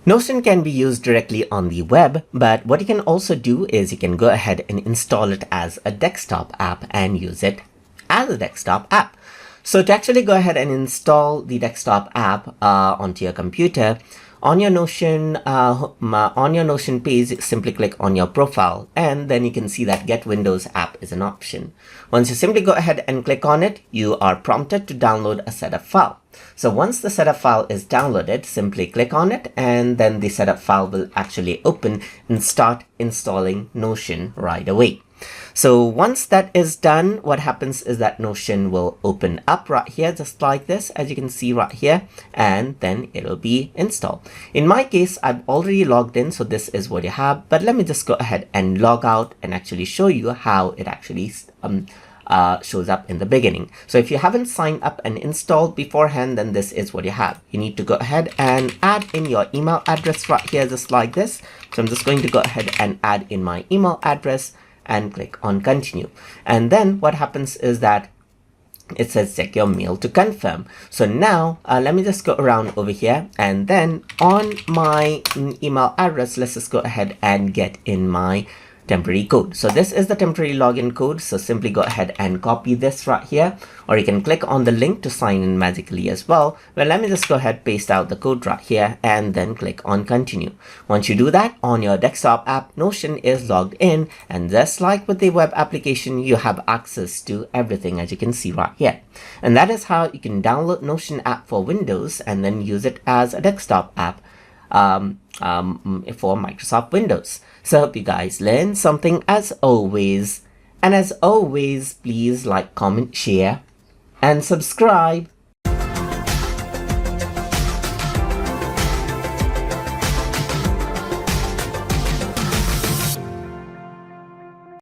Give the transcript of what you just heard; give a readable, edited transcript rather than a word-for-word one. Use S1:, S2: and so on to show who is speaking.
S1: Notion can be used directly on the web, but what you can also do is you can go ahead and install it as a desktop app and use it as a desktop app. So to actually go ahead and install the desktop app onto your computer, on your Notion page, simply click on your profile, and then you can see that Get Windows app is an option. Once you simply go ahead and click on it, you are prompted to download a setup file. So once the setup file is downloaded, simply click on it, and then the setup file will actually open and start installing Notion right away. So once that is done, what happens is that Notion will open up right here, just like this, as you can see right here, and then it'll be installed. In my case, I've already logged in, so this is what you have, but let me just go ahead and log out and actually show you how it actually shows up in the beginning. So if you haven't signed up and installed beforehand, then this is what you have. You need to go ahead and add in your email address right here, just like this. So I'm just going to go ahead and add in my email address and click on continue. And then what happens is that it says check your mail to confirm. So now let me just go around over here, and then on my email address, let's just go ahead and get in my temporary code. So this is the temporary login code. So simply go ahead and copy this right here, or you can click on the link to sign in magically as well. Well, let me just go ahead, paste out the code right here, and then click on continue. Once you do that, on your desktop app, Notion is logged in, and just like with the web application, you have access to everything, as you can see right here. And that is how you can download Notion app for Windows and then use it as a desktop app for Microsoft Windows. So I hope you guys learned something as always. And as always, please like, comment, share, and subscribe.